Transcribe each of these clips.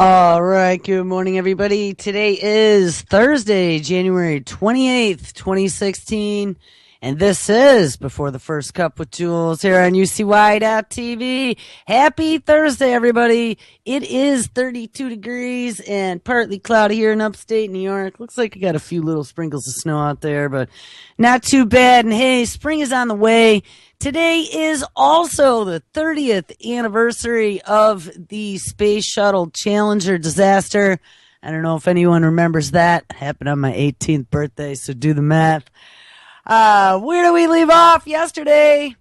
All right, good morning, everybody. Today is Thursday, January 28th, 2016, and this is Before the First Cup with Jules here on UCY.TV. Happy Thursday, everybody. It is 32 degrees and partly cloudy here in upstate New York. Looks like we got a few little sprinkles of snow out there, but not too bad. And hey, spring is on the way. Today is also the 30th anniversary of the Space Shuttle Challenger disaster. I don't know if anyone remembers that. It happened on my 18th birthday, so do the math. Where do we leave off yesterday?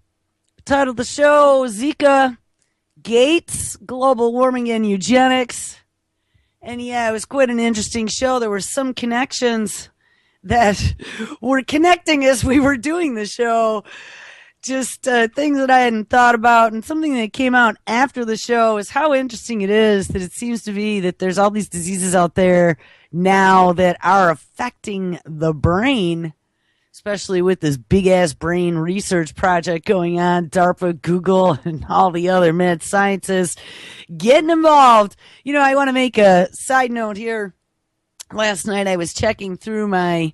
Titled the show, Zika, Gates, Global Warming and Eugenics. And yeah, it was quite an interesting show. There were some connections that were connecting as we were doing the show. Just things that I hadn't thought about, and something that came out after the show is how interesting it is that it seems to be that there's all these diseases out there now that are affecting the brain, especially with this big-ass brain research project going on, DARPA, Google, and all the other mad scientists getting involved. You know, I want to make a side note here. Last night I was checking through my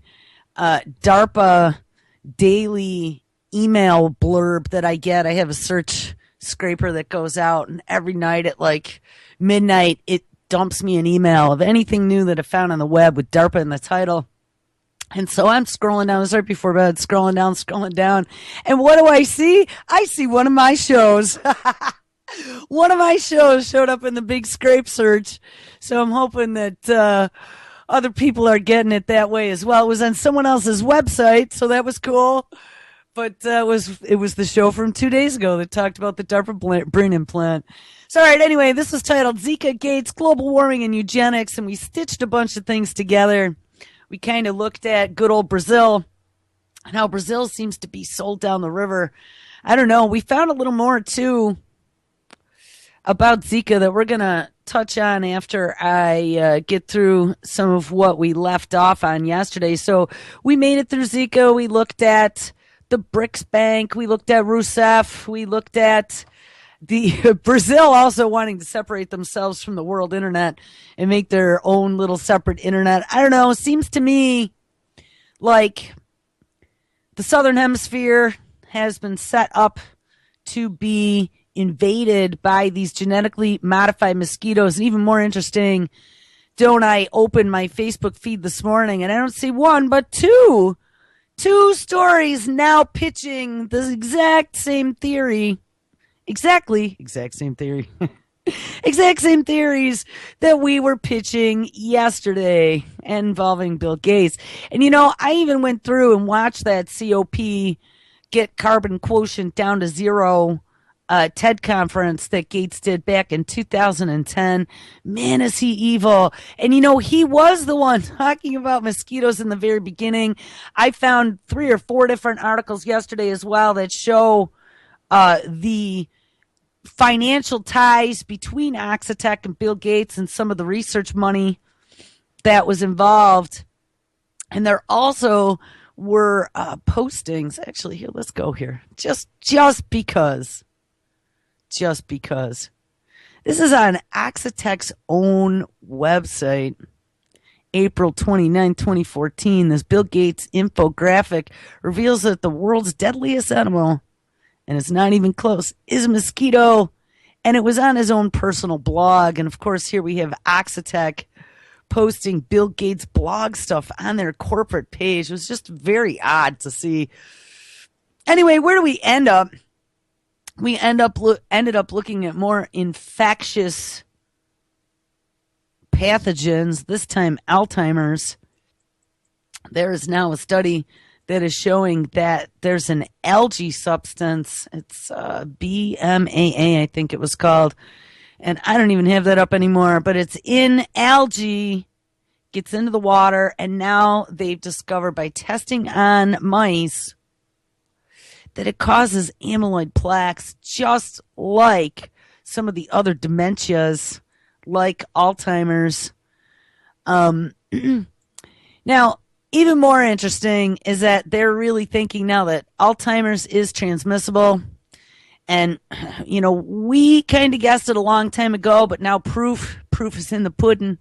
DARPA daily email blurb that I get. I have a search scraper that goes out, and every night at like midnight it dumps me an email of anything new that I found on the web with DARPA in the title. And so I'm scrolling down, it was right before bed, scrolling down. And what do I see? I see one of my shows. One of my shows showed up in the big scrape search. So I'm hoping that other people are getting it that way as well. It was on someone else's website, so that was cool. But it was the show from 2 days ago that talked about the DARPA brain implant. So, all right, anyway, this was titled Zika, Gates, Global Warming and Eugenics, and we stitched a bunch of things together. We kind of looked at good old Brazil and how Brazil seems to be sold down the river. I don't know. We found a little more, too, about Zika that we're going to touch on after I get through some of what we left off on yesterday. So we made it through Zika. We looked at the BRICS Bank. We looked at Rousseff. We looked at the Brazil also wanting to separate themselves from the world internet and make their own little separate internet. I don't know. It seems to me like the Southern Hemisphere has been set up to be invaded by these genetically modified mosquitoes. And even more interesting, don't I open my Facebook feed this morning and I don't see one, but two stories now pitching the exact same theory. Exact same theory. Exact same theories that we were pitching yesterday involving Bill Gates. And, you know, I even went through and watched that COP get carbon quotient down to zero TED conference that Gates did back in 2010. Man, is he evil. And, you know, he was the one talking about mosquitoes in the very beginning. I found 3 or 4 different articles yesterday as well that show the financial ties between Oxitec and Bill Gates and some of the research money that was involved. And there also were postings. Actually, here, let's go here. Just because. This is on Oxitec's own website, April 29, 2014. This Bill Gates infographic reveals that the world's deadliest animal, and it's not even close, is a mosquito. And it was on his own personal blog. And of course, here we have Oxitec posting Bill Gates blog stuff on their corporate page. It was just very odd to see. Anyway, where do we end up? We ended up looking at more infectious pathogens, this time Alzheimer's. There is now a study that is showing that there's an algae substance. It's BMAA, I think it was called. And I don't even have that up anymore, but it's in algae, gets into the water, and now they've discovered by testing on mice that it causes amyloid plaques just like some of the other dementias like Alzheimer's. Now, even more interesting is that they're really thinking now that Alzheimer's is transmissible. And, you know, we kind of guessed it a long time ago, but now proof proof is in the pudding.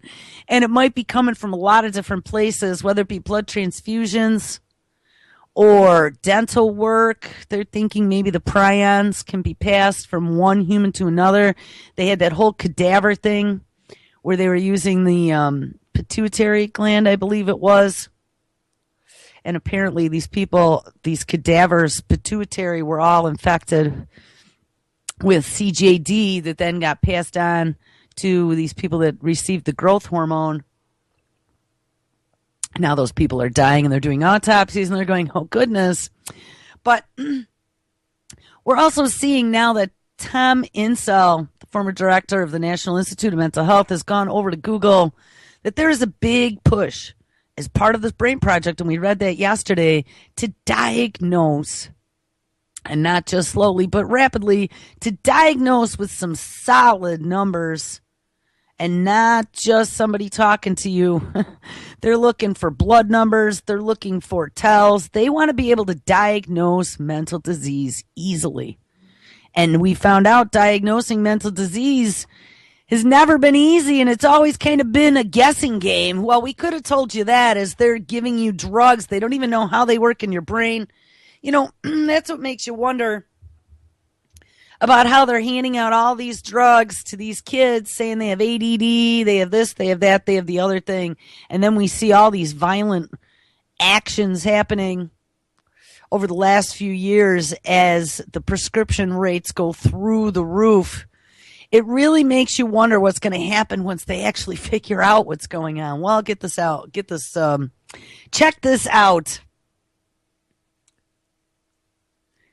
And it might be coming from a lot of different places, whether it be blood transfusions or dental work. They're thinking maybe the prions can be passed from one human to another. They had that whole cadaver thing where they were using the pituitary gland, I believe it was. And apparently these people, these cadavers, pituitary, were all infected with CJD that then got passed on to these people that received the growth hormone. Now those people are dying and they're doing autopsies and they're going, oh goodness. But we're also seeing now that Tom Insel, the former director of the National Institute of Mental Health, has gone over to Google, that there is a big push as part of this brain project, and we read that yesterday, to diagnose, and not just slowly, but rapidly, to diagnose with some solid numbers and not just somebody talking to you. They're looking for blood numbers. They're looking for tells. They want to be able to diagnose mental disease easily. And we found out diagnosing mental disease has never been easy, and it's always kind of been a guessing game. Well, we could have told you that as they're giving you drugs. They don't even know how they work in your brain. You know, that's what makes you wonder about how they're handing out all these drugs to these kids, saying they have ADD, they have this, they have that, they have the other thing. And then we see all these violent actions happening over the last few years as the prescription rates go through the roof. It really makes you wonder what's going to happen once they actually figure out what's going on. Well, check this out.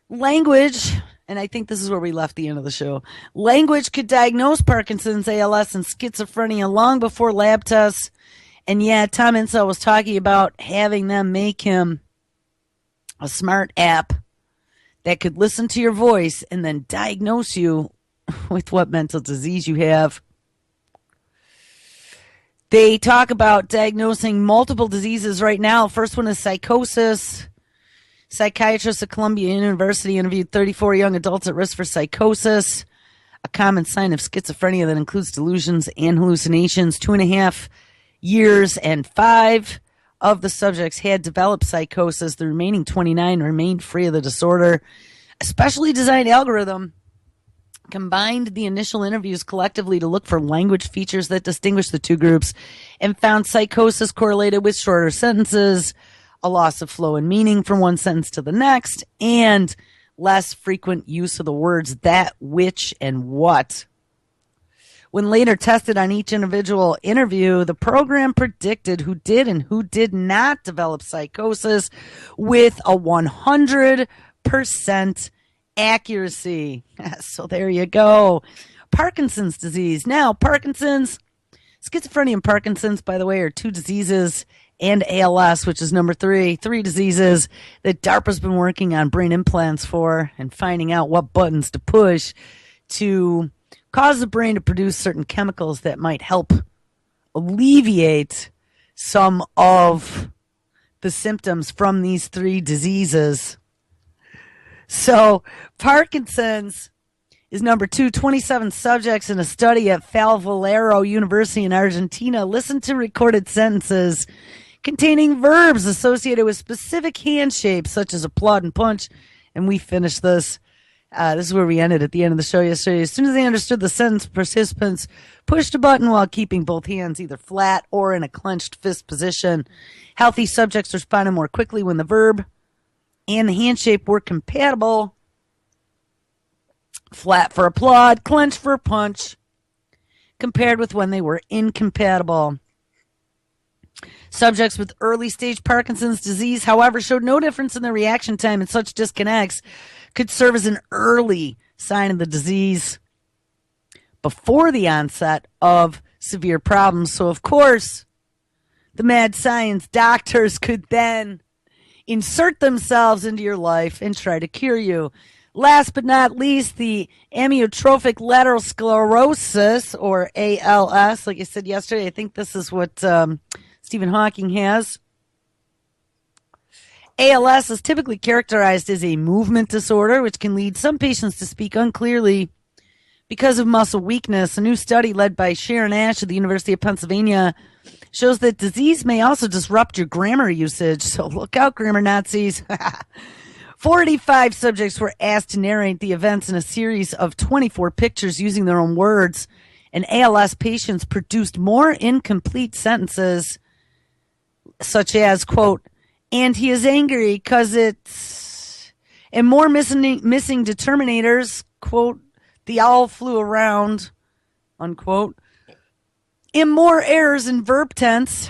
Language, and I think this is where we left the end of the show. Language could diagnose Parkinson's, ALS, and schizophrenia long before lab tests. And yeah, Tom Insel was talking about having them make him a smart app that could listen to your voice and then diagnose you with what mental disease you have. They talk about diagnosing multiple diseases right now. First one is psychosis. Psychiatrists at Columbia University interviewed 34 young adults at risk for psychosis, a common sign of schizophrenia that includes delusions and hallucinations. 2.5 years, and 5 of the subjects had developed psychosis. The remaining 29 remained free of the disorder. A specially designed algorithm combined the initial interviews collectively to look for language features that distinguish the two groups and found psychosis correlated with shorter sentences, a loss of flow and meaning from one sentence to the next, and less frequent use of the words that, which, and what. When later tested on each individual interview, the program predicted who did and who did not develop psychosis with a 100% accuracy. So there you go. Parkinson's disease. Now, Parkinson's, schizophrenia and Parkinson's, by the way, are 2 diseases, and ALS, which is number 3 diseases that DARPA's been working on brain implants for and finding out what buttons to push to cause the brain to produce certain chemicals that might help alleviate some of the symptoms from these 3 diseases. So Parkinson's is number 2. 27 subjects in a study at Valero University in Argentina listened to recorded sentences containing verbs associated with specific hand shapes, such as applaud and punch. And we finished this. This is where we ended at the end of the show yesterday. As soon as they understood the sentence, participants pushed a button while keeping both hands either flat or in a clenched fist position. Healthy subjects responded more quickly when the verb and the hand shape were compatible. Flat for applaud, clenched for punch, compared with when they were incompatible. Subjects with early-stage Parkinson's disease, however, showed no difference in their reaction time, and such disconnects could serve as an early sign of the disease before the onset of severe problems. So, of course, the mad science doctors could then insert themselves into your life and try to cure you. Last but not least, the amyotrophic lateral sclerosis, or ALS. Like I said yesterday, I think this is what Stephen Hawking has. ALS is typically characterized as a movement disorder, which can lead some patients to speak unclearly, because of muscle weakness. A new study led by Sharon Ash at the University of Pennsylvania shows that disease may also disrupt your grammar usage. So look out, grammar Nazis. 45 subjects were asked to narrate the events in a series of 24 pictures using their own words. And ALS patients produced more incomplete sentences, such as, quote, and he is angry because it's, and more missing determinators, quote, the owl flew around, unquote, and more errors in verb tense,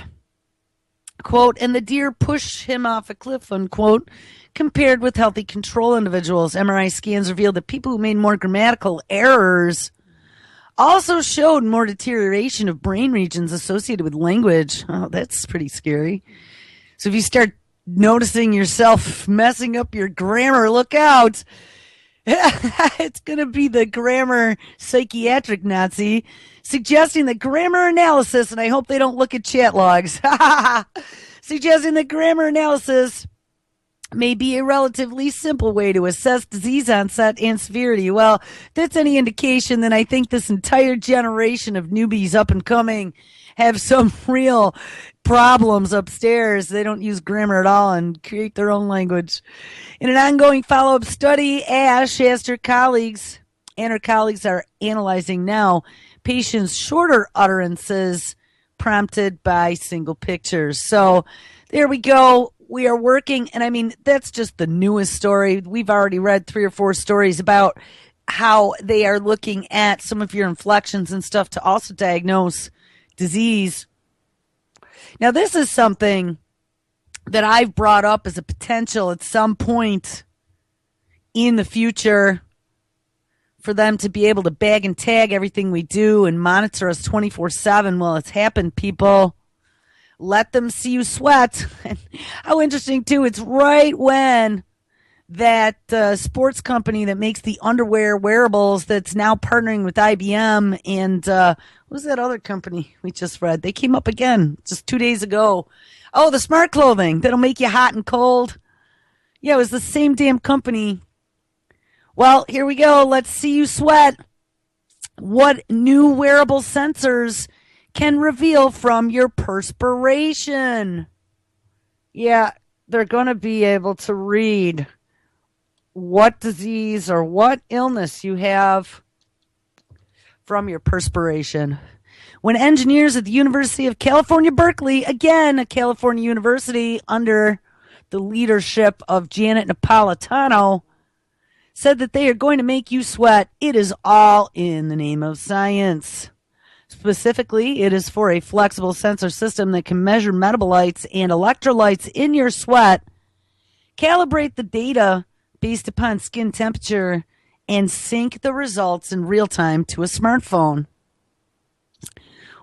quote, and the deer pushed him off a cliff, unquote, compared with healthy control individuals. MRI scans revealed that people who made more grammatical errors also showed more deterioration of brain regions associated with language. Oh, that's pretty scary. So if you start noticing yourself messing up your grammar, look out. It's going to be the grammar psychiatric Nazi suggesting that grammar analysis, and I hope they don't look at chat logs, suggesting that grammar analysis may be a relatively simple way to assess disease onset and severity. Well, if that's any indication, then I think this entire generation of newbies up and coming have some real problems upstairs. They don't use grammar at all and create their own language. In an ongoing follow-up study, Ash asked her colleagues, and her colleagues are analyzing now, patients' shorter utterances prompted by single pictures. So there we go. We are working, and I mean, that's just the newest story. We've already read 3 or 4 stories about how they are looking at some of your inflections and stuff to also diagnose disease. Now, this is something that I've brought up as a potential at some point in the future for them to be able to bag and tag everything we do and monitor us 24/7. Well, it's happened, people. Let them see you sweat. How interesting, too. It's right when that sports company that makes the underwear wearables that's now partnering with IBM and what was that other company we just read? They came up again just 2 days ago. Oh, the smart clothing that'll make you hot and cold. Yeah, it was the same damn company. Well, here we go. Let's see you sweat. What new wearable sensors can reveal from your perspiration? Yeah, they're going to be able to read what disease or what illness you have from your perspiration. When engineers at the University of California, Berkeley, again, a California university under the leadership of Janet Napolitano, said that they are going to make you sweat, it is all in the name of science. Specifically, it is for a flexible sensor system that can measure metabolites and electrolytes in your sweat, calibrate the data based upon skin temperature, and sync the results in real time to a smartphone.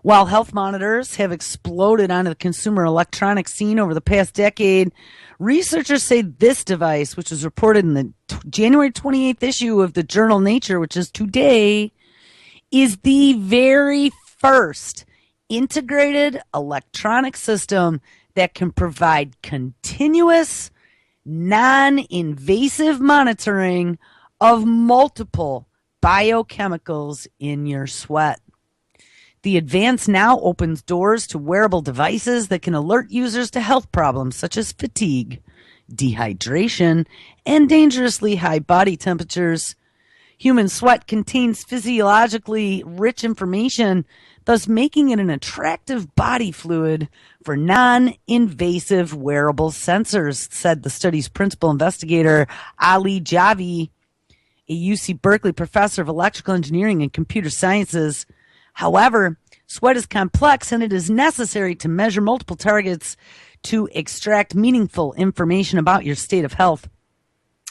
While health monitors have exploded onto the consumer electronics scene over the past decade, researchers say this device, which was reported in the January 28th issue of the journal Nature, which is today, is the very first integrated electronic system that can provide continuous, non-invasive monitoring of multiple biochemicals in your sweat. The advance now opens doors to wearable devices that can alert users to health problems such as fatigue, dehydration, and dangerously high body temperatures. Human sweat contains physiologically rich information, thus making it an attractive body fluid for non-invasive wearable sensors, said the study's principal investigator, Ali Javi, a UC Berkeley professor of electrical engineering and computer sciences. However, sweat is complex and it is necessary to measure multiple targets to extract meaningful information about your state of health.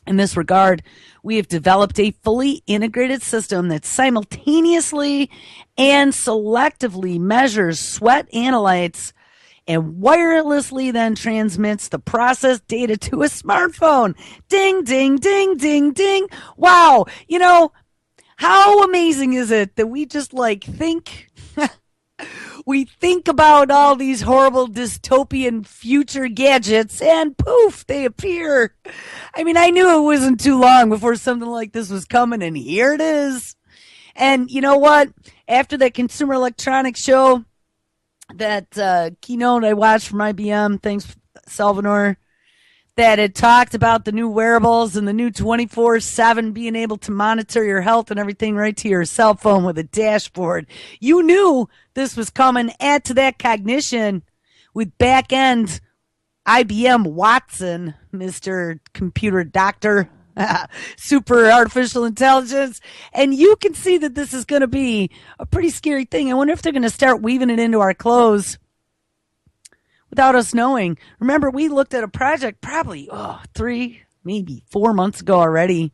In this regard, we have developed a fully integrated system that simultaneously and selectively measures sweat analytes and wirelessly then transmits the processed data to a smartphone. Ding, ding, ding, ding, ding. Wow. You know, how amazing is it that we just think we think about all these horrible dystopian future gadgets and poof, they appear. I mean, I knew it wasn't too long before something like this was coming, and here it is. And you know what? After that Consumer Electronics show, that keynote I watched from IBM, thanks, Salvador, that had talked about the new wearables and the new 24/7 being able to monitor your health and everything right to your cell phone with a dashboard. You knew this was coming. Add to that cognition with back end IBM Watson, Mr. Computer Doctor, super artificial intelligence. And you can see that this is going to be a pretty scary thing. I wonder if they're going to start weaving it into our clothes without us knowing. Remember, we looked at a project probably 3, maybe 4 months ago already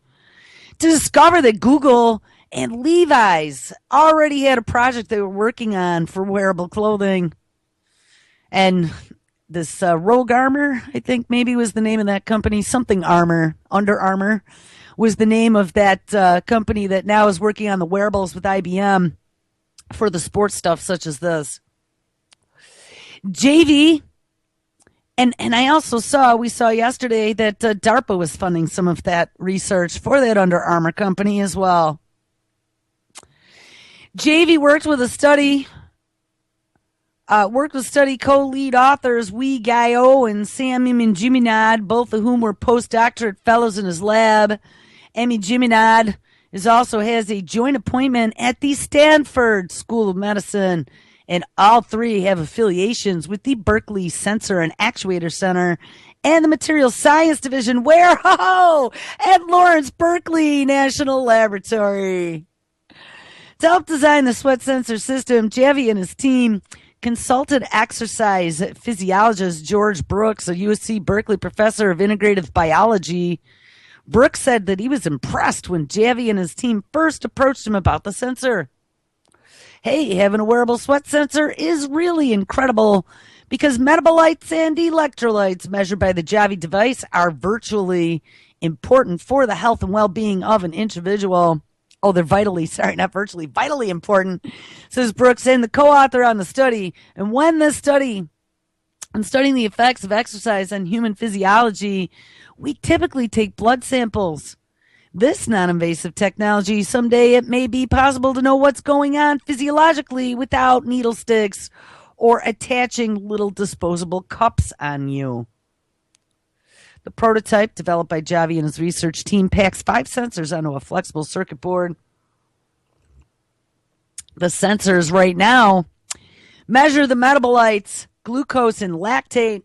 to discover that Google and Levi's already had a project they were working on for wearable clothing. And this Rogue Armor, I think maybe was the name of that company. Something Armor, Under Armour was the name of that company that now is working on the wearables with IBM for the sports stuff such as this. JV, and I also we saw yesterday that DARPA was funding some of that research for that Under Armour company as well. JV worked with study co-lead authors Wee Gaio and Sam Imijiminad, both of whom were postdoctorate fellows in his lab. Imijiminad also has a joint appointment at the Stanford School of Medicine, and all three have affiliations with the Berkeley Sensor and Actuator Center and the Material Science Division, at Lawrence Berkeley National Laboratory. To help design the sweat sensor system, Javi and his team consulted exercise physiologist George Brooks, a USC Berkeley professor of integrative biology. Brooks said that he was impressed when Javi and his team first approached him about the sensor. Hey, having a wearable sweat sensor is really incredible because metabolites and electrolytes measured by the Javi device are virtually important for the health and well-being of an individual. Oh, they're vitally important, says Brooks, and the co-author on the study. And when this study, and studying the effects of exercise on human physiology, we typically take blood samples. This non-invasive technology, someday it may be possible to know what's going on physiologically without needle sticks or attaching little disposable cups on you. The prototype, developed by Javi and his research team, packs 5 sensors onto a flexible circuit board. The sensors right now measure the metabolites, glucose and lactate,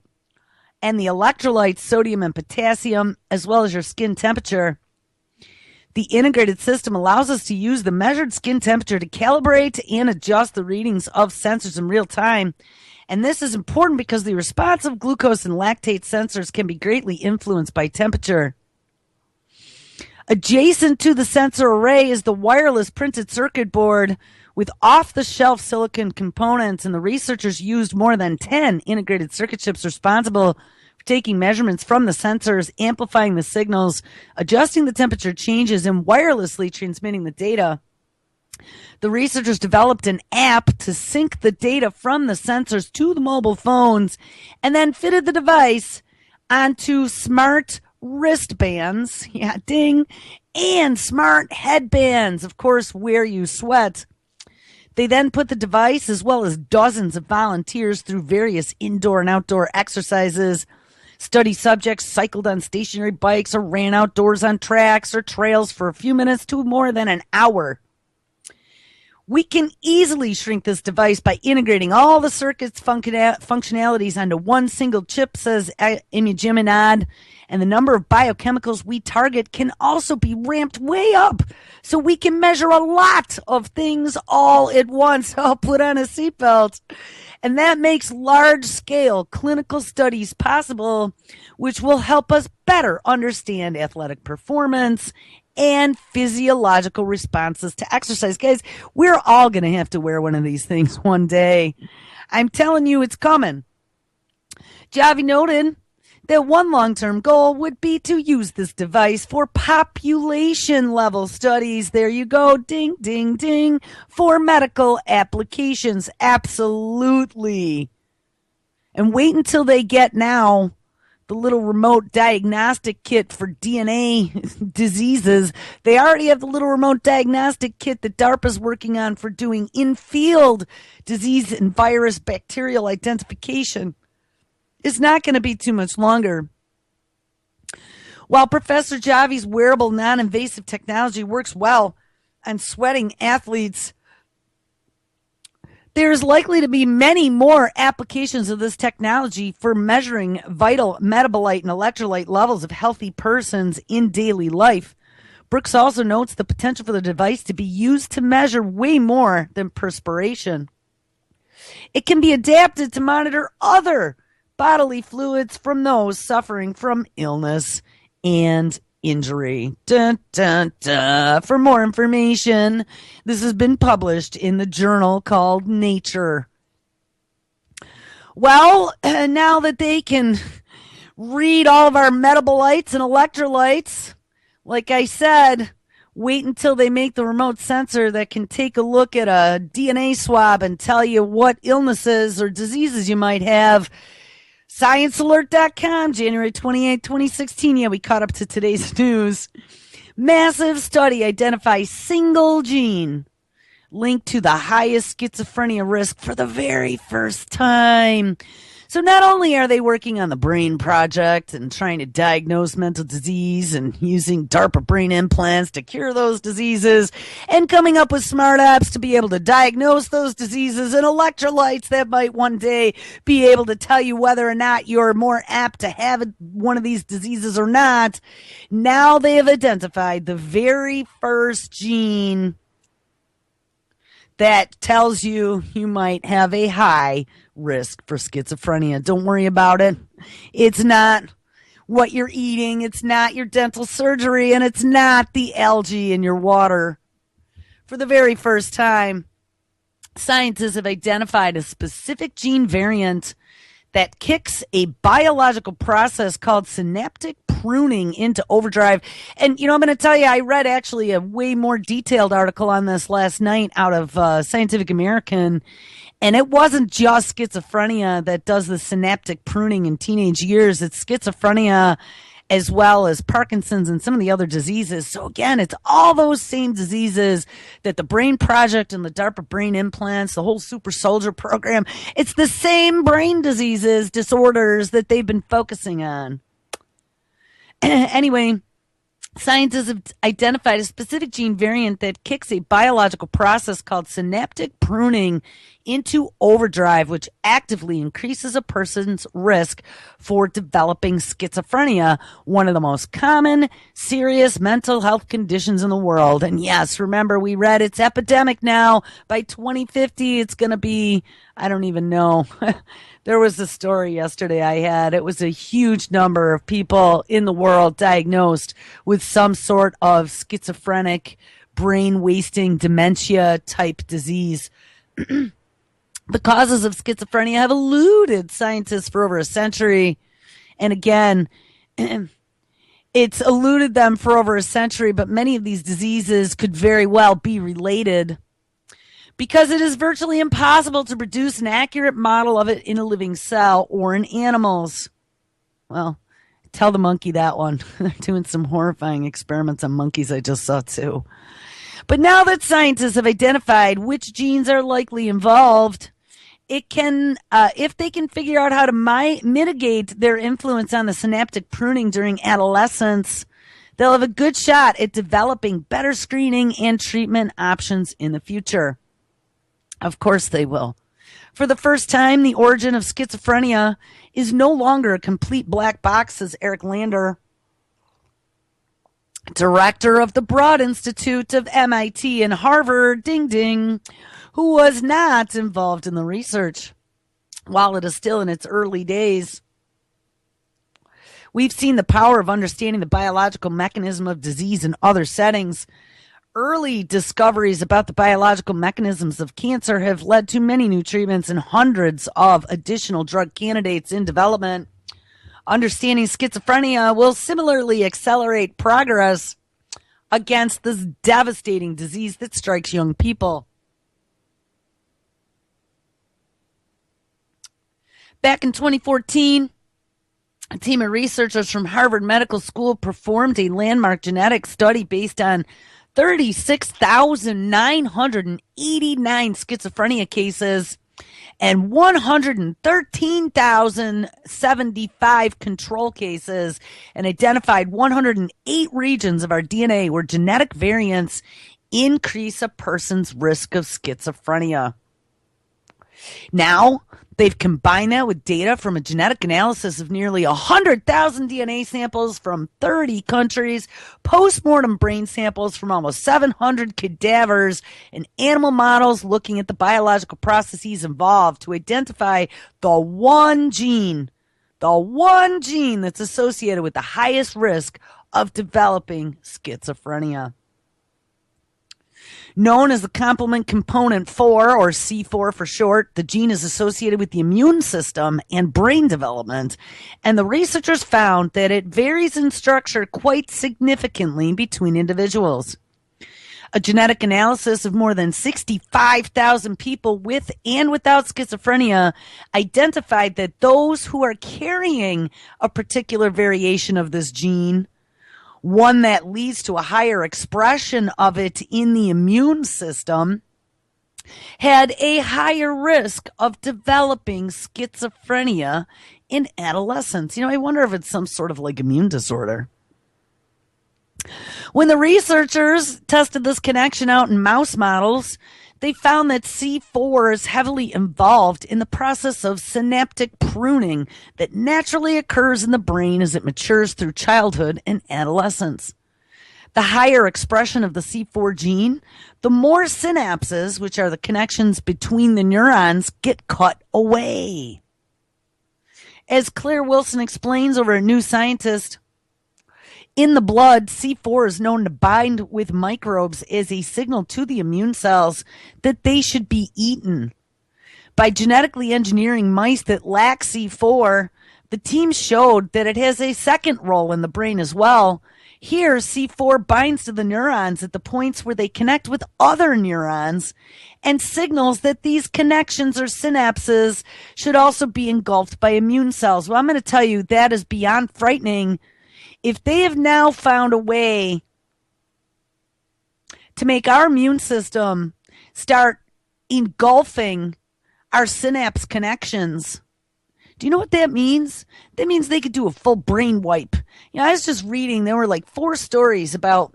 and the electrolytes, sodium and potassium, as well as your skin temperature. The integrated system allows us to use the measured skin temperature to calibrate and adjust the readings of sensors in real time. And this is important because the response of glucose and lactate sensors can be greatly influenced by temperature. Adjacent to the sensor array is the wireless printed circuit board with off-the-shelf silicon components, and the researchers used more than 10 integrated circuit chips responsible for taking measurements from the sensors, amplifying the signals, adjusting the temperature changes, and wirelessly transmitting the data. The researchers developed an app to sync the data from the sensors to the mobile phones and then fitted the device onto smart wristbands, and smart headbands, of course, where you sweat. They then put the device, as well as dozens of volunteers, through various indoor and outdoor exercises. Study subjects cycled on stationary bikes or ran outdoors on tracks or trails for a few minutes to more than an hour. We can easily shrink this device by integrating all the circuit's functionalities onto one single chip, says Imijiminad, and the number of biochemicals we target can also be ramped way up so we can measure a lot of things all at once. I'll put on a seatbelt. And that makes large-scale clinical studies possible, which will help us better understand athletic performance and physiological responses to exercise. Guys, we're all going to have to wear one of these things one day. I'm telling you, it's coming. Javi noted that one long-term goal would be to use this device for population-level studies. There you go. Ding, ding, ding. For medical applications. Absolutely. And wait until they get now the little remote diagnostic kit for DNA diseases. They already have the little remote diagnostic kit that DARPA's working on for doing in-field disease and virus bacterial identification. It's not going to be too much longer. While Professor Javi's wearable non-invasive technology works well on sweating athletes, there's likely to be many more applications of this technology for measuring vital metabolite and electrolyte levels of healthy persons in daily life. Brooks also notes the potential for the device to be used to measure way more than perspiration. It can be adapted to monitor other bodily fluids from those suffering from illness and injury. Dun, dun, dun. For more information, this has been published in the journal called Nature. Well, now that they can read all of our metabolites and electrolytes, like I said, wait until they make the remote sensor that can take a look at a DNA swab and tell you what illnesses or diseases you might have. ScienceAlert.com, January 28, 2016. Yeah, we caught up to today's news. Massive study identifies single gene linked to the highest schizophrenia risk for the very first time. So not only are they working on the brain project and trying to diagnose mental disease and using DARPA brain implants to cure those diseases and coming up with smart apps to be able to diagnose those diseases and electrolytes that might one day be able to tell you whether or not you're more apt to have one of these diseases or not. Now they have identified the very first gene that tells you you might have a high risk for schizophrenia. Don't worry about it. It's not what you're eating. It's not your dental surgery, and it's not the algae in your water. For the very first time, scientists have identified a specific gene variant that kicks a biological process called synaptic pruning into overdrive. And, I'm going to tell you, I read actually a way more detailed article on this last night out of Scientific American. And it wasn't just schizophrenia that does the synaptic pruning in teenage years. It's schizophrenia as well as Parkinson's and some of the other diseases. So again, it's all those same diseases that the Brain Project and the DARPA brain implants, the whole Super Soldier program, it's the same brain diseases, disorders that they've been focusing on. Anyway, scientists have identified a specific gene variant that kicks a biological process called synaptic pruning into overdrive, which actively increases a person's risk for developing schizophrenia, one of the most common serious mental health conditions in the world. And yes, remember, we read it's epidemic now. By 2050, it's going to be, I don't even know. There was a story yesterday I had. It was a huge number of people in the world diagnosed with some sort of schizophrenic, brain-wasting, dementia-type disease. The causes of schizophrenia have eluded scientists for over a century. And again, it's eluded them for over a century, but many of these diseases could very well be related because it is virtually impossible to produce an accurate model of it in a living cell or in animals. Well, tell the monkey that one. They're doing some horrifying experiments on monkeys I just saw too. But now that scientists have identified which genes are likely involved, it can, if they can figure out how to mitigate their influence on the synaptic pruning during adolescence, they'll have a good shot at developing better screening and treatment options in the future. Of course they will. For the first time, the origin of schizophrenia is no longer a complete black box, says Eric Lander, director of the Broad Institute of MIT and Harvard, ding ding, who was not involved in the research. While it is still in its early days, we've seen the power of understanding the biological mechanism of disease in other settings. Early discoveries about the biological mechanisms of cancer have led to many new treatments and hundreds of additional drug candidates in development. Understanding schizophrenia will similarly accelerate progress against this devastating disease that strikes young people. Back in 2014, A team of researchers from Harvard Medical School performed a landmark genetic study based on 36,989 schizophrenia cases and 113,075 control cases, and identified 108 regions of our DNA where genetic variants increase a person's risk of schizophrenia. Now, they've combined that with data from a genetic analysis of nearly 100,000 DNA samples from 30 countries, post-mortem brain samples from almost 700 cadavers, and animal models looking at the biological processes involved to identify the one gene that's associated with the highest risk of developing schizophrenia. Known as the complement component 4, or C4 for short, the gene is associated with the immune system and brain development, and the researchers found that it varies in structure quite significantly between individuals. A genetic analysis of more than 65,000 people with and without schizophrenia identified that those who are carrying a particular variation of this gene, one that leads to a higher expression of it in the immune system, had a higher risk of developing schizophrenia in adolescence. I wonder if it's some sort of like immune disorder. When the researchers tested this connection out in mouse models, they found that C4 is heavily involved in the process of synaptic pruning that naturally occurs in the brain as it matures through childhood and adolescence. The higher expression of the C4 gene, the more synapses, which are the connections between the neurons, get cut away. As Claire Wilson explains over at New Scientist, in the blood, C4 is known to bind with microbes as a signal to the immune cells that they should be eaten. By genetically engineering mice that lack C4, the team showed that it has a second role in the brain as well. Here, C4 binds to the neurons at the points where they connect with other neurons and signals that these connections or synapses should also be engulfed by immune cells. Well, I'm going to tell you, that is beyond frightening. If they have now found a way to make our immune system start engulfing our synapse connections, do you know what that means? That means they could do a full brain wipe. I was just reading, there were like 4 stories about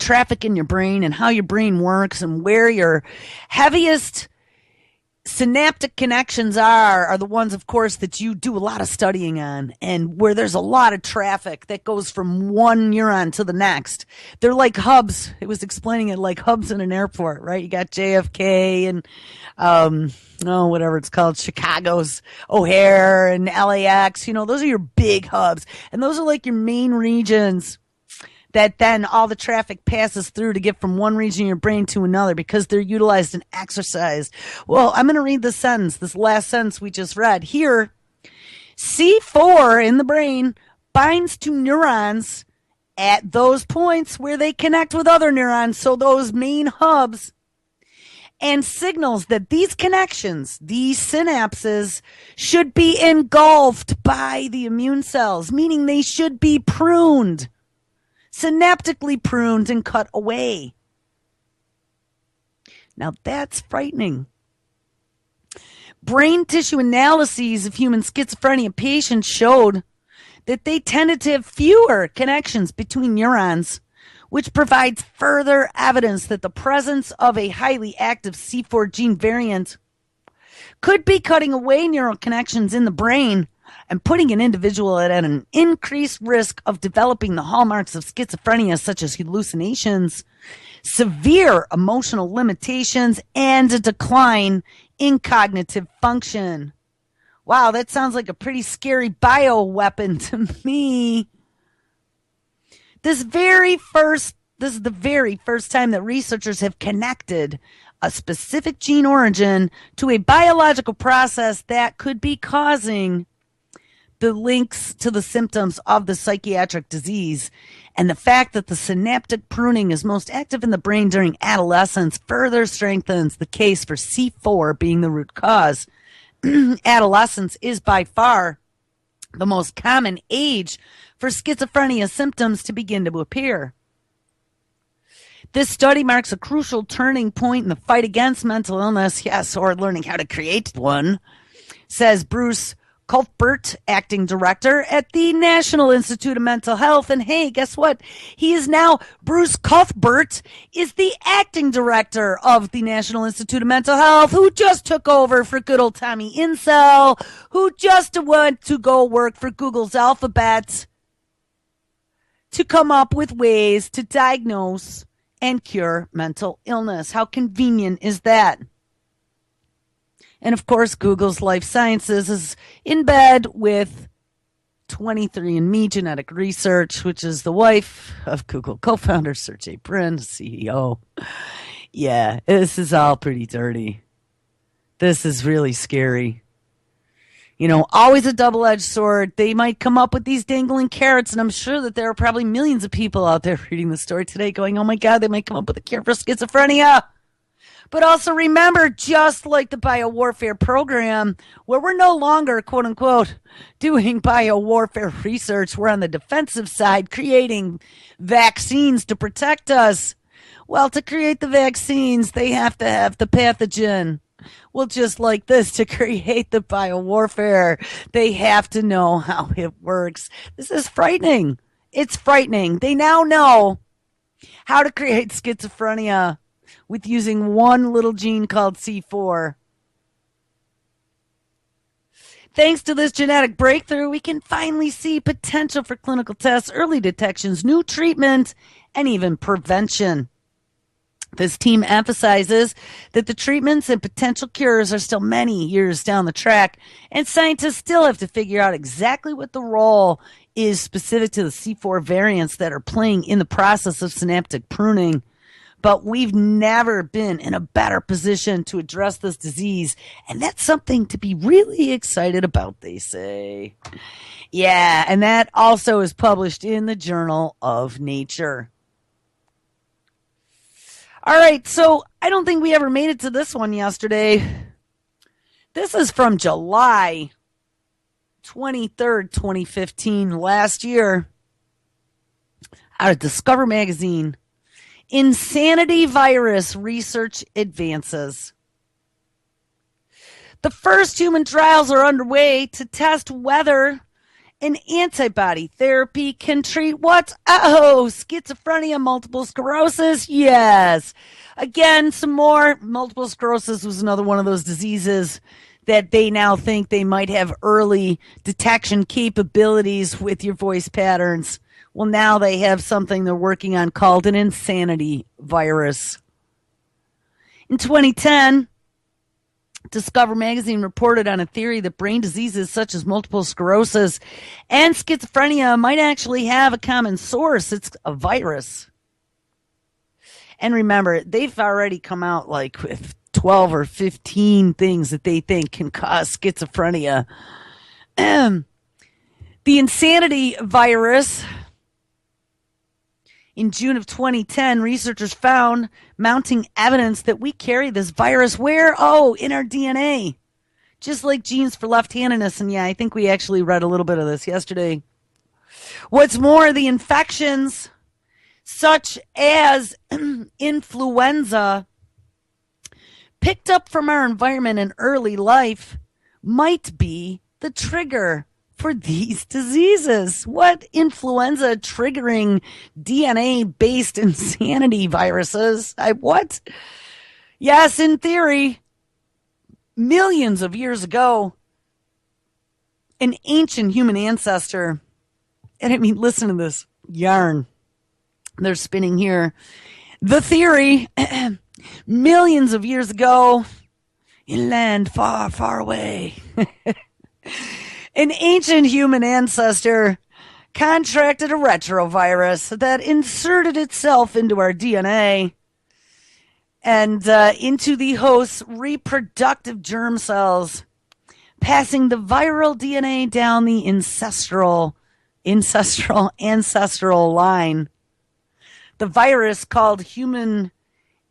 traffic in your brain and how your brain works and where your heaviest synaptic connections are the ones, of course, that you do a lot of studying on, and where there's a lot of traffic that goes from one neuron to the next. They're like hubs. It was explaining it like hubs in an airport, right? You got JFK and, whatever it's called, Chicago's O'Hare and LAX. Those are your big hubs. And those are like your main regions that then all the traffic passes through to get from one region of your brain to another because they're utilized in exercise. Well, I'm going to read this last sentence we just read. Here, C4 in the brain binds to neurons at those points where they connect with other neurons, so those main hubs, and signals that these connections, these synapses, should be engulfed by the immune cells, meaning they should be pruned. Synaptically pruned and cut away. Now that's frightening. Brain tissue analyses of human schizophrenia patients showed that they tended to have fewer connections between neurons, which provides further evidence that the presence of a highly active C4 gene variant could be cutting away neural connections in the brain and putting an individual at an increased risk of developing the hallmarks of schizophrenia, such as hallucinations, severe emotional limitations, and a decline in cognitive function. Wow, that sounds like a pretty scary bioweapon to me. This is the very first time that researchers have connected a specific gene origin to a biological process that could be causing the links to the symptoms of the psychiatric disease. And the fact that the synaptic pruning is most active in the brain during adolescence further strengthens the case for C4 being the root cause. Adolescence is by far the most common age for schizophrenia symptoms to begin to appear. This study marks a crucial turning point in the fight against mental illness, yes, or learning how to create one, says Bruce Cuthbert, acting director at the National Institute of Mental Health. And hey, guess what? Bruce Cuthbert is the acting director of the National Institute of Mental Health, who just took over for good old Tommy Insel, who just went to go work for Google's Alphabet to come up with ways to diagnose and cure mental illness. How convenient is that? And of course, Google's Life Sciences is in bed with 23andMe Genetic Research, which is the wife of Google co-founder Sergey Brin, CEO. Yeah, this is all pretty dirty. This is really scary. You know, always a double-edged sword. They might come up with these dangling carrots, and I'm sure that there are probably millions of people out there reading the story today going, oh my God, they might come up with a cure for schizophrenia. But also remember, just like the biowarfare program, where we're no longer, quote unquote, doing biowarfare research, we're on the defensive side creating vaccines to protect us. Well, to create the vaccines, they have to have the pathogen. Well, just like this, to create the biowarfare, they have to know how it works. This is frightening. It's frightening. They now know how to create schizophrenia with using one little gene called C4. Thanks to this genetic breakthrough, we can finally see potential for clinical tests, early detections, new treatment, and even prevention. This team emphasizes that the treatments and potential cures are still many years down the track, and scientists still have to figure out exactly what the role is specific to the C4 variants that are playing in the process of synaptic pruning. But we've never been in a better position to address this disease, and that's something to be really excited about, they say. Yeah, and that also is published in the Journal of Nature. All right, so I don't think we ever made it to this one yesterday. This is from July 23rd, 2015, last year, out of Discover magazine. Insanity virus research advances. The first human trials are underway to test whether an antibody therapy can treat what? Oh, schizophrenia, multiple sclerosis? Yes. Again, some more. Multiple sclerosis was another one of those diseases that they now think they might have early detection capabilities with your voice patterns. Well, now they have something they're working on called an insanity virus. In 2010, Discover magazine reported on a theory that brain diseases such as multiple sclerosis and schizophrenia might actually have a common source. It's a virus. And remember, they've already come out like with 12 or 15 things that they think can cause schizophrenia. The insanity virus. In June of 2010, researchers found mounting evidence that we carry this virus where? Oh, in our DNA. Just like genes for left-handedness. And yeah, I think we actually read a little bit of this yesterday. What's more, the infections, such as influenza, picked up from our environment in early life, might be the trigger for these diseases. What? Influenza triggering DNA-based insanity viruses? What? Yes, in theory, millions of years ago, an ancient human ancestor, and I mean, listen to this yarn they're spinning here. The theory, millions of years ago, in land far, far away, an ancient human ancestor contracted a retrovirus that inserted itself into our DNA and into the host's reproductive germ cells, passing the viral DNA down the ancestral line. The virus, called human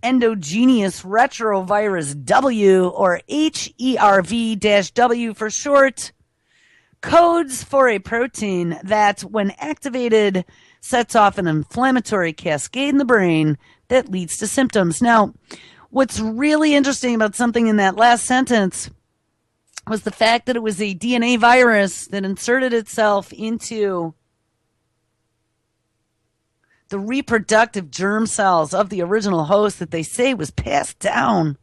endogenous retrovirus W, or HERV-W for short, codes for a protein that, when activated, sets off an inflammatory cascade in the brain that leads to symptoms. Now, what's really interesting about something in that last sentence was the fact that it was a DNA virus that inserted itself into the reproductive germ cells of the original host that they say was passed down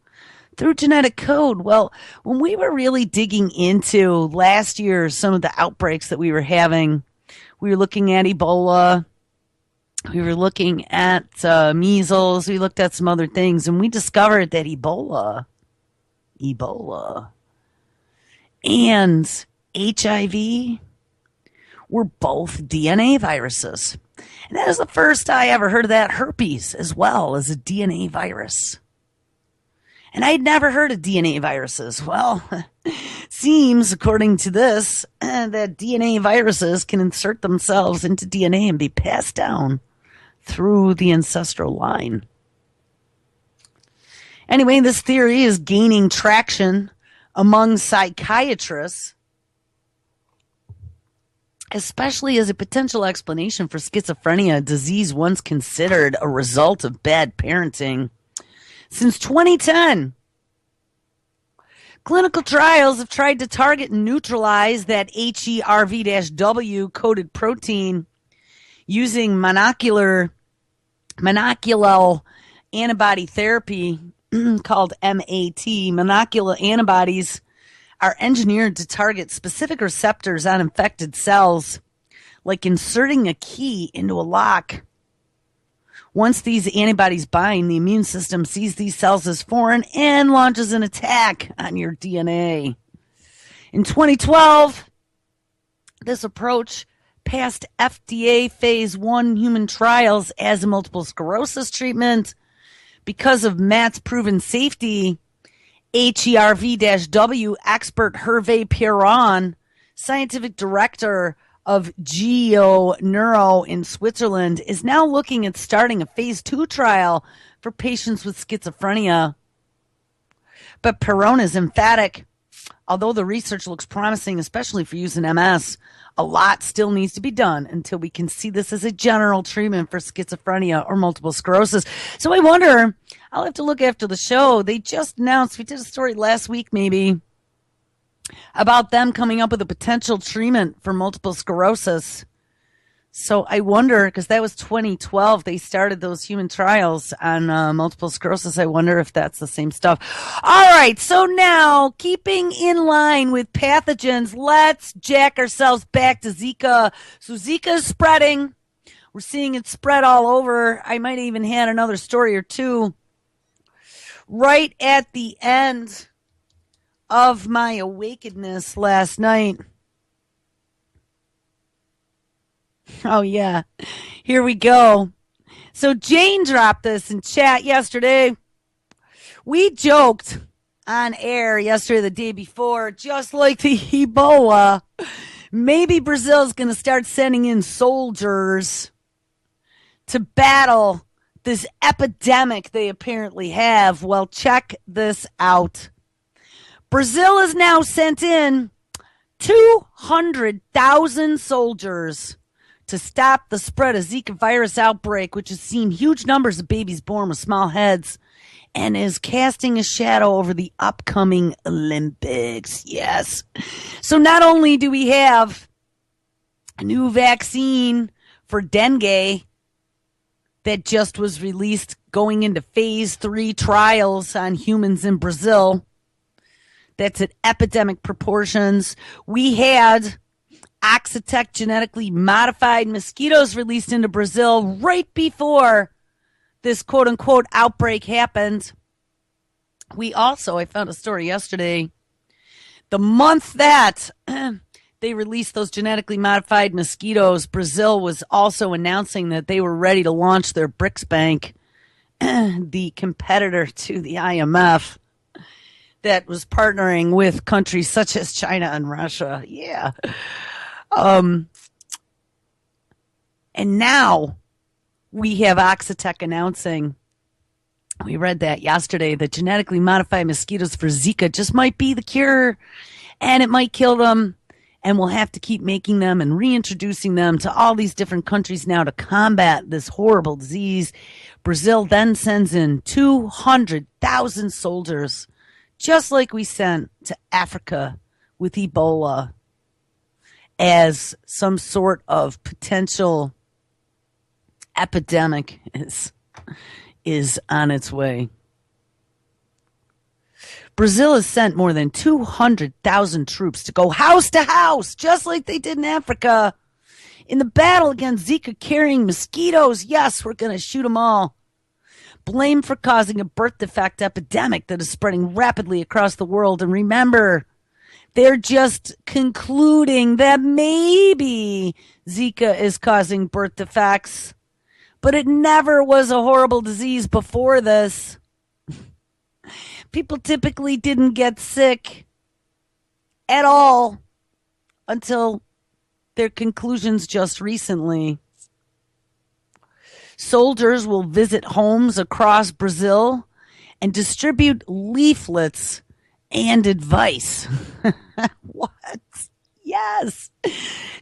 through genetic code. Well, when we were really digging into last year some of the outbreaks that we were having, we were looking at Ebola, we were looking at measles, we looked at some other things, and we discovered that Ebola, and HIV were both DNA viruses. And that is the first I ever heard of that. Herpes as well as a DNA virus. And I'd never heard of DNA viruses. Well, seems, according to this, that DNA viruses can insert themselves into DNA and be passed down through the ancestral line. Anyway, this theory is gaining traction among psychiatrists, especially as a potential explanation for schizophrenia, a disease once considered a result of bad parenting. Since 2010, clinical trials have tried to target and neutralize that HERV-W coded protein using monocular antibody therapy called MAT. Monocular antibodies are engineered to target specific receptors on infected cells, like inserting a key into a lock. Once these antibodies bind, the immune system sees these cells as foreign and launches an attack on your DNA. In 2012, this approach passed FDA phase 1 human trials as a multiple sclerosis treatment. Because of Matt's proven safety, HERV-W expert Hervé Piron, scientific director of Geo Neuro in Switzerland, is now looking at starting a phase 2 trial for patients with schizophrenia. But Piron is emphatic. Although the research looks promising, especially for use in MS, a lot still needs to be done until we can see this as a general treatment for schizophrenia or multiple sclerosis. So I wonder, I'll have to look after the show. They just announced, we did a story last week maybe, about them coming up with a potential treatment for multiple sclerosis. So I wonder, because that was 2012, they started those human trials on multiple sclerosis. I wonder if that's the same stuff. All right, so now, keeping in line with pathogens, let's jack ourselves back to Zika. So Zika is spreading. We're seeing it spread all over. I might have even had another story or two right at the end of my awakeness last night. Oh, yeah. Here we go. So Jane dropped this in chat yesterday. We joked on air yesterday, the day before, just like the Ebola, maybe Brazil's going to start sending in soldiers to battle this epidemic they apparently have. Well, check this out. Brazil has now sent in 200,000 soldiers to stop the spread of Zika virus outbreak, which has seen huge numbers of babies born with small heads and is casting a shadow over the upcoming Olympics. Yes. So not only do we have a new vaccine for dengue that just was released going into phase 3 trials on humans in Brazil, that's at epidemic proportions. We had Oxitec genetically modified mosquitoes released into Brazil right before this quote-unquote outbreak happened. We also, I found a story yesterday, the month that they released those genetically modified mosquitoes, Brazil was also announcing that they were ready to launch their BRICS Bank, the competitor to the IMF that was partnering with countries such as China and Russia. Yeah. And now we have Oxitec announcing, we read that yesterday, that genetically modified mosquitoes for Zika just might be the cure, and it might kill them, and we'll have to keep making them and reintroducing them to all these different countries now to combat this horrible disease. Brazil then sends in 200,000 soldiers, just like we sent to Africa with Ebola, as some sort of potential epidemic is on its way. Brazil has sent more than 200,000 troops to go house to house, just like they did in Africa, in the battle against Zika-carrying mosquitoes. Yes, we're going to shoot them all. Blamed for causing a birth defect epidemic that is spreading rapidly across the world. And remember, they're just concluding that maybe Zika is causing birth defects, but it never was a horrible disease before this. People typically didn't get sick at all until their conclusions just recently. Soldiers will visit homes across Brazil and distribute leaflets and advice. What? Yes.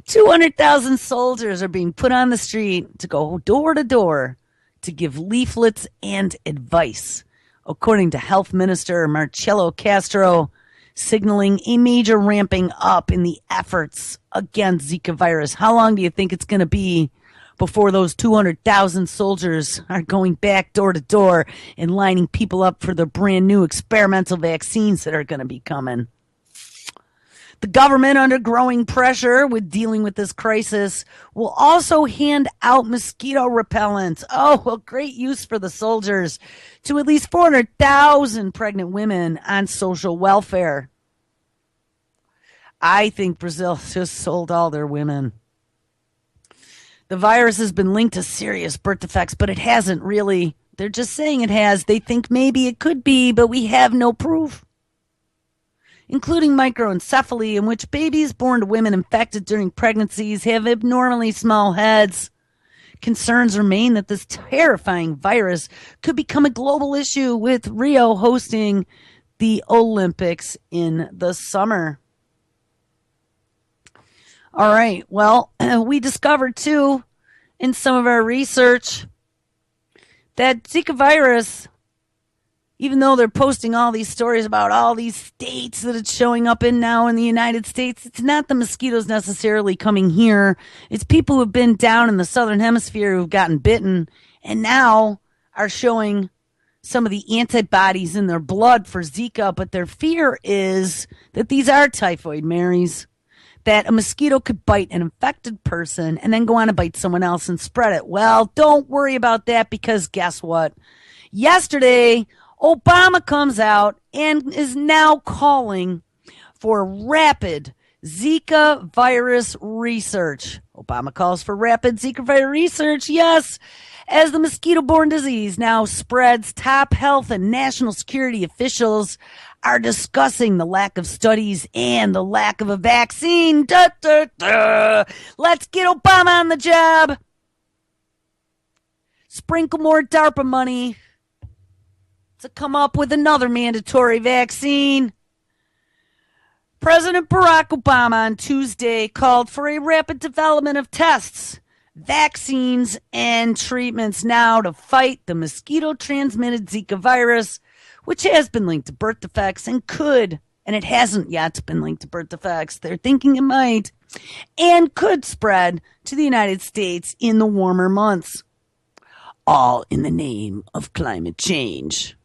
200,000 soldiers are being put on the street to go door to door to give leaflets and advice, according to Health Minister Marcelo Castro, signaling a major ramping up in the efforts against Zika virus. How long do you think it's going to be before those 200,000 soldiers are going back door to door and lining people up for the brand new experimental vaccines that are going to be coming? The government, under growing pressure with dealing with this crisis, will also hand out mosquito repellent. Oh, well, great use for the soldiers, to at least 400,000 pregnant women on social welfare. I think Brazil just sold all their women. The virus has been linked to serious birth defects, but it hasn't really. They're just saying it has. They think maybe it could be, but we have no proof. Including microencephaly, in which babies born to women infected during pregnancies have abnormally small heads. Concerns remain that this terrifying virus could become a global issue, with Rio hosting the Olympics in the summer. All right, well, we discovered, too, in some of our research, that Zika virus, even though they're posting all these stories about all these states that it's showing up in now in the United States, it's not the mosquitoes necessarily coming here. It's people who have been down in the southern hemisphere who've gotten bitten and now are showing some of the antibodies in their blood for Zika. But their fear is that these are typhoid Marys, that a mosquito could bite an infected person and then go on to bite someone else and spread it. Well, don't worry about that, because guess what? Yesterday, Obama comes out and is now calling for rapid Zika virus research. Obama calls for rapid Zika virus research, yes, as the mosquito-borne disease now spreads. Top health and national security officials are discussing the lack of studies and the lack of a vaccine. Let's get Obama on the job. Sprinkle more DARPA money to come up with another mandatory vaccine. President Barack Obama on Tuesday called for a rapid development of tests, vaccines, and treatments now to fight the mosquito-transmitted Zika virus, which has been linked to birth defects and could, and it hasn't yet been linked to birth defects, they're thinking it might, and could spread to the United States in the warmer months. All in the name of climate change.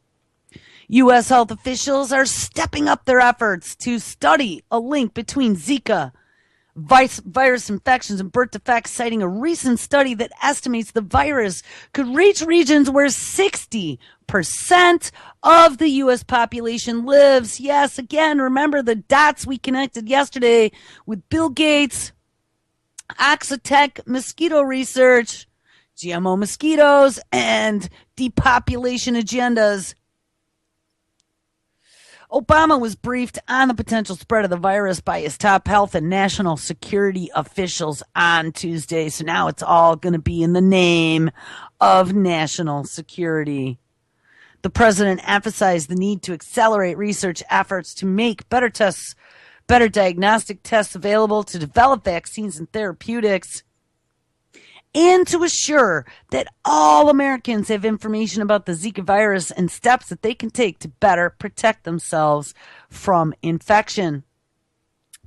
U.S. health officials are stepping up their efforts to study a link between Zika virus infections and birth defects, citing a recent study that estimates the virus could reach regions where 60% of the U.S. population lives. Yes, again, remember the dots we connected yesterday with Bill Gates, Oxitec mosquito research, GMO mosquitoes, and depopulation agendas. Obama was briefed on the potential spread of the virus by his top health and national security officials on Tuesday. So now it's all going to be in the name of national security. The president emphasized the need to accelerate research efforts to make better tests better diagnostic tests available to develop vaccines and therapeutics, and to assure that all Americans have information about the Zika virus and steps that they can take to better protect themselves from infection.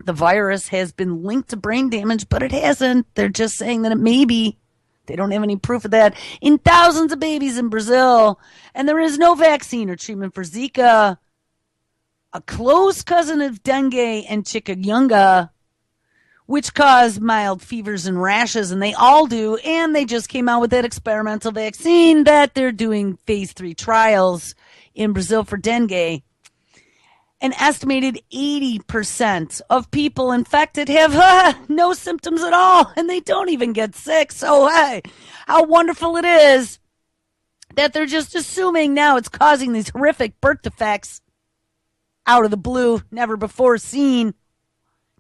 The virus has been linked to brain damage, but it hasn't. They're just saying that it may be. They don't have any proof of that. In thousands of babies in Brazil, and there is no vaccine or treatment for Zika, a close cousin of dengue and chikungunya, which cause mild fevers and rashes, and they all do, and they just came out with that experimental vaccine that they're doing phase 3 trials in Brazil for dengue. An estimated 80% of people infected have no symptoms at all, and they don't even get sick. So, hey, how wonderful it is that they're just assuming now it's causing these horrific birth defects out of the blue, never before seen,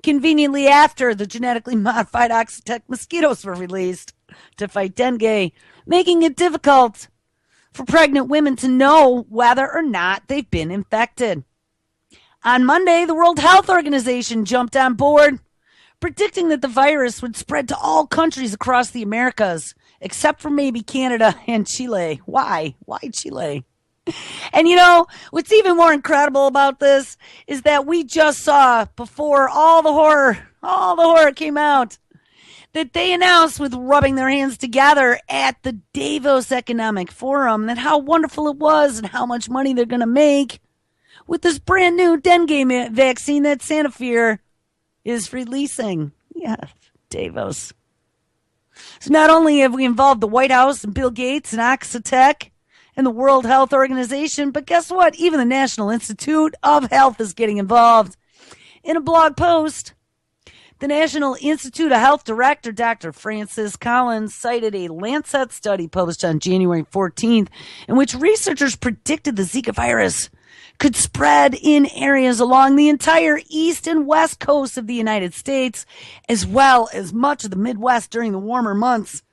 conveniently after the genetically modified Oxitec mosquitoes were released to fight dengue, making it difficult for pregnant women to know whether or not they've been infected. On Monday, the World Health Organization jumped on board, predicting that the virus would spread to all countries across the Americas, except for maybe Canada and Chile. Why? Why Chile? And you know, what's even more incredible about this is that we just saw, before all the horror came out, that they announced, with rubbing their hands together at the Davos Economic Forum, that how wonderful it was and how much money they're going to make with this brand new dengue vaccine that Sanofi is releasing. Yeah, Davos. So not only have we involved the White House and Bill Gates and Oxitec and the World Health Organization, but guess what? Even the National Institute of Health is getting involved. In a blog post, the National Institute of Health Director, Dr. Francis Collins, cited a Lancet study published on January 14th, in which researchers predicted the Zika virus could spread in areas along the entire east and west coast of the United States, as well as much of the Midwest during the warmer months,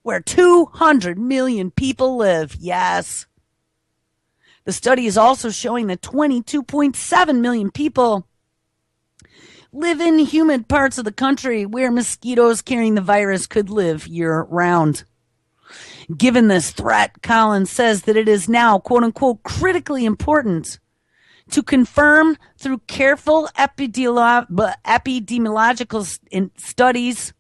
where 200 million people live. Yes. The study is also showing that 22.7 million people live in humid parts of the country where mosquitoes carrying the virus could live year-round. Given this threat, Collins says that it is now, quote-unquote, critically important to confirm through careful epidemiological studies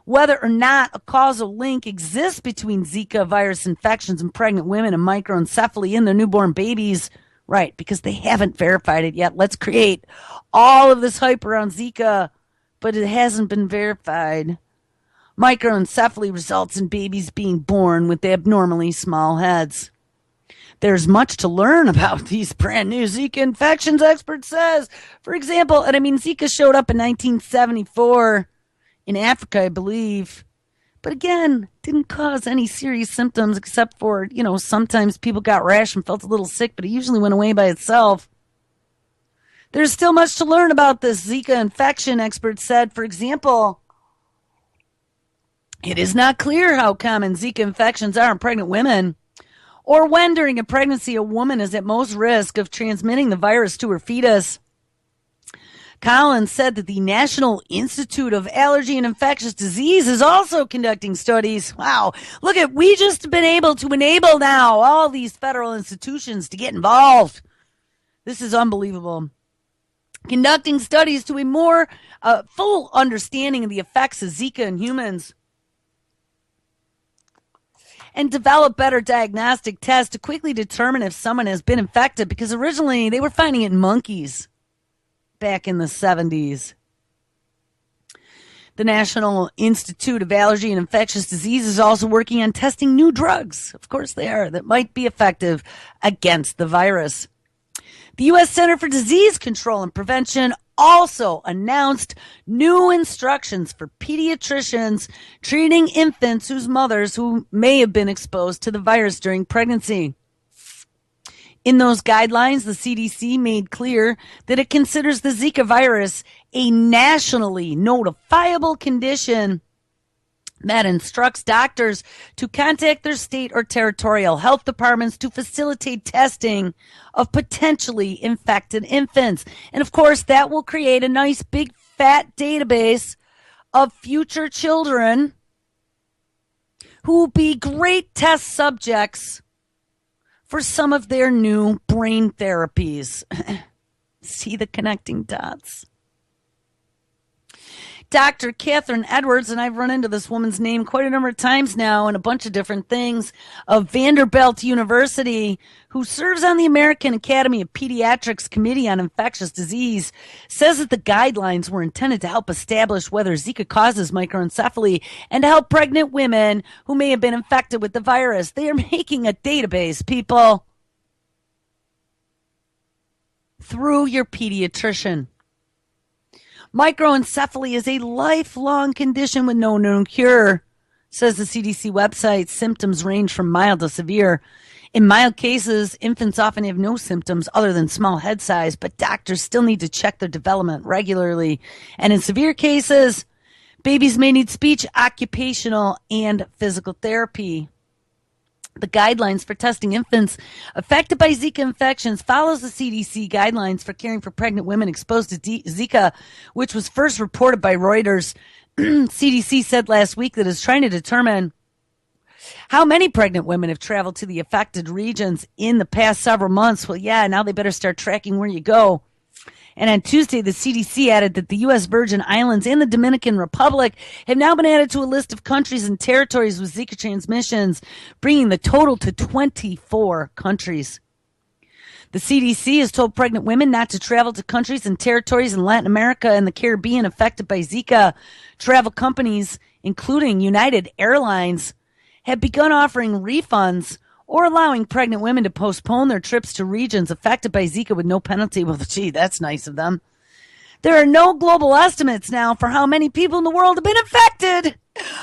whether or not a causal link exists between Zika virus infections in pregnant women and microencephaly in their newborn babies. Right, because they haven't verified it yet. Let's create all of this hype around Zika, but it hasn't been verified. Microencephaly results in babies being born with abnormally small heads. There's much to learn about these brand new Zika infections, expert says. For example, Zika showed up in 1974 in Africa, I believe. But again, didn't cause any serious symptoms except for, sometimes people got rash and felt a little sick, but it usually went away by itself. There's still much to learn about this Zika infection, experts said. For example, it is not clear how common Zika infections are in pregnant women, or when during a pregnancy a woman is at most risk of transmitting the virus to her fetus. Collins said that the National Institute of Allergy and Infectious Disease is also conducting studies. Wow, we just been able to enable now all these federal institutions to get involved. This is unbelievable. Conducting studies to a more full understanding of the effects of Zika in humans, and develop better diagnostic tests to quickly determine if someone has been infected, because originally they were finding it in monkeys back in the 70s. The National Institute of Allergy and Infectious Disease is also working on testing new drugs, of course they are, that might be effective against the virus. The U.S. Center for Disease Control and Prevention also announced new instructions for pediatricians treating infants whose mothers who may have been exposed to the virus during pregnancy. In those guidelines, the CDC made clear that it considers the Zika virus a nationally notifiable condition that instructs doctors to contact their state or territorial health departments to facilitate testing of potentially infected infants. And of course, that will create a nice big fat database of future children who will be great test subjects for some of their new brain therapies. See the connecting dots? Dr. Catherine Edwards, and I've run into this woman's name quite a number of times now in a bunch of different things, of Vanderbilt University, who serves on the American Academy of Pediatrics Committee on Infectious Disease, says that the guidelines were intended to help establish whether Zika causes microencephaly and to help pregnant women who may have been infected with the virus. They are making a database, people, through your pediatrician. Microencephaly is a lifelong condition with no known cure, says the CDC website. Symptoms range from mild to severe. In mild cases, infants often have no symptoms other than small head size, but doctors still need to check their development regularly. And in severe cases, babies may need speech, occupational, and physical therapy. The guidelines for testing infants affected by Zika infections follows the CDC guidelines for caring for pregnant women exposed to Zika, which was first reported by Reuters. CDC said last week that it's trying to determine how many pregnant women have traveled to the affected regions in the past several months. Well, yeah, now they better start tracking where you go. And on Tuesday, the CDC added that the U.S. Virgin Islands and the Dominican Republic have now been added to a list of countries and territories with Zika transmissions, bringing the total to 24 countries. The CDC has told pregnant women not to travel to countries and territories in Latin America and the Caribbean affected by Zika. Travel companies, including United Airlines, have begun offering refunds or allowing pregnant women to postpone their trips to regions affected by Zika with no penalty. Well, gee, that's nice of them. There are no global estimates now for how many people in the world have been infected.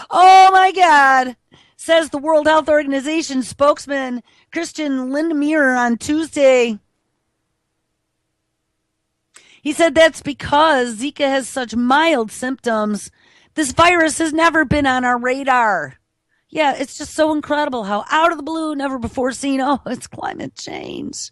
Oh, my God, says the World Health Organization spokesman Christian Lindmeier on Tuesday. He said that's because Zika has such mild symptoms. This virus has never been on our radar. Yeah, it's just so incredible how out of the blue, never before seen, oh, it's climate change.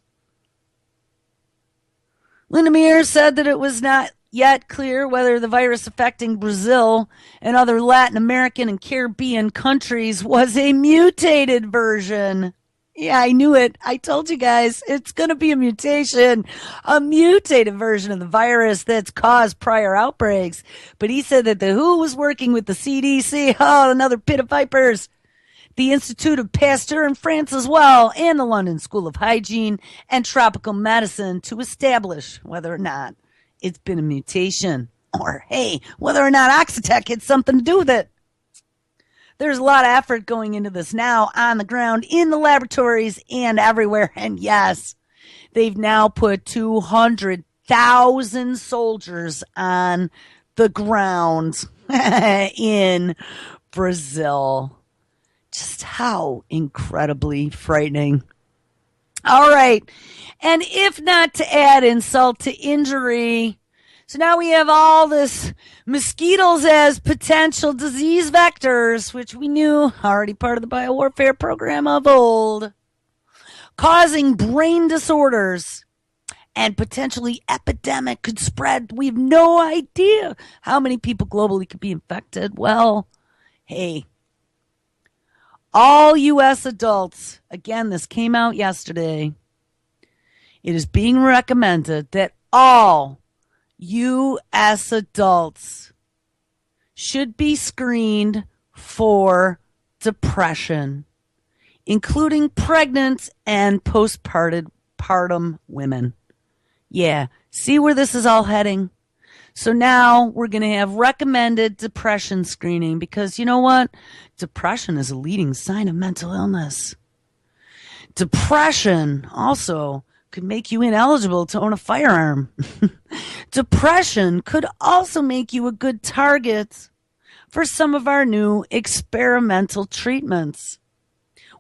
Lindmeier said that it was not yet clear whether the virus affecting Brazil and other Latin American and Caribbean countries was a mutated version. Yeah, I knew it. I told you guys, it's going to be a mutation, a mutated version of the virus that's caused prior outbreaks. But he said that the WHO was working with the CDC, oh, another pit of vipers, the Institute of Pasteur in France as well, and the London School of Hygiene and Tropical Medicine to establish whether or not it's been a mutation or, hey, whether or not Oxitec had something to do with it. There's a lot of effort going into this now on the ground, in the laboratories, and everywhere. And yes, they've now put 200,000 soldiers on the ground in Brazil. Just how incredibly frightening. All right. And if not to add insult to injury, so now we have all this mosquitoes as potential disease vectors, which we knew already part of the biowarfare program of old, causing brain disorders and potentially epidemic could spread. We have no idea how many people globally could be infected. Well, hey, all U.S. adults, again, this came out yesterday, it is being recommended that all U.S. adults should be screened for depression, including pregnant and postpartum women. Yeah, see where this is all heading? So now we're going to have recommended depression screening because you know what? Depression is a leading sign of mental illness. Depression also could make you ineligible to own a firearm. Depression could also make you a good target for some of our new experimental treatments.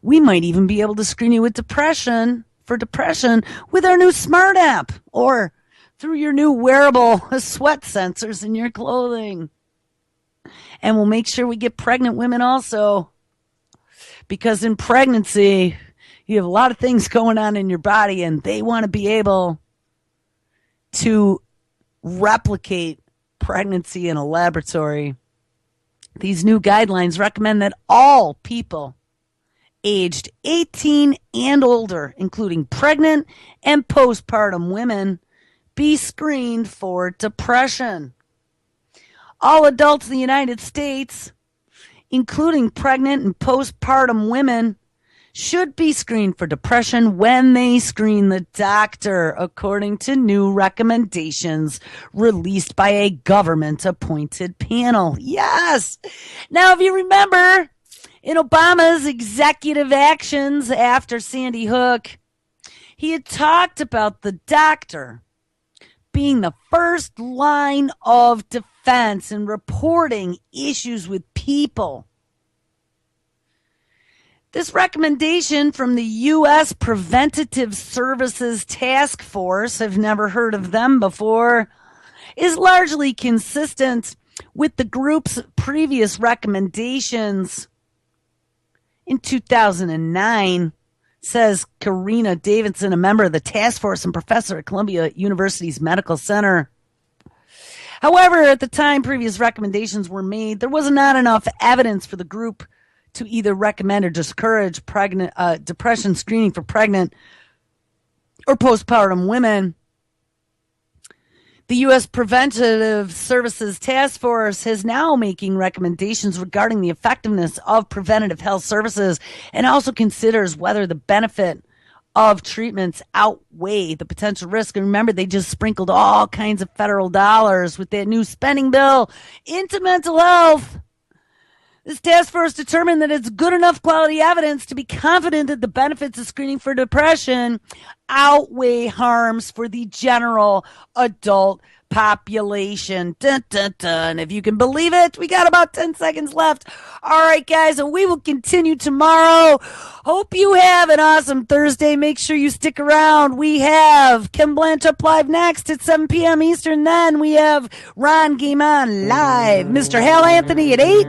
We might even be able to screen you with depression with our new Smart app or through your new wearable sweat sensors in your clothing. And we'll make sure we get pregnant women also. Because in pregnancy, you have a lot of things going on in your body, and they want to be able to replicate pregnancy in a laboratory. These new guidelines recommend that all people aged 18 and older, including pregnant and postpartum women, be screened for depression. All adults in the United States, including pregnant and postpartum women, should be screened for depression when they screen the doctor, according to new recommendations released by a government-appointed panel. Yes! Now, if you remember, in Obama's executive actions after Sandy Hook, he had talked about the doctor being the first line of defense in reporting issues with people. This recommendation from the U.S. Preventative Services Task Force, I've never heard of them before, is largely consistent with the group's previous recommendations. In 2009, says Karina Davidson, a member of the task force and professor at Columbia University's Medical Center. However, at the time previous recommendations were made, there was not enough evidence for the group to either recommend or discourage depression screening for pregnant or postpartum women. The U.S. Preventative Services Task Force is now making recommendations regarding the effectiveness of preventative health services and also considers whether the benefit of treatments outweigh the potential risk. And remember, they just sprinkled all kinds of federal dollars with that new spending bill into mental health. This task force determined that it's good enough quality evidence to be confident that the benefits of screening for depression outweigh harms for the general adult population. Dun, dun, dun. If you can believe it, we got about 10 seconds left. All right, guys, and we will continue tomorrow. Hope you have an awesome Thursday. Make sure you stick around. We have Kim Blanchard live next at 7 p.m. Eastern. Then we have Ron Game On live. Mr. Hal Anthony at 8.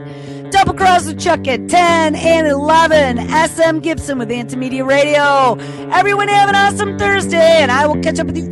Double Cross with Chuck at 10 and 11. SM Gibson with Antimedia Radio. Everyone have an awesome Thursday, and I will catch up with you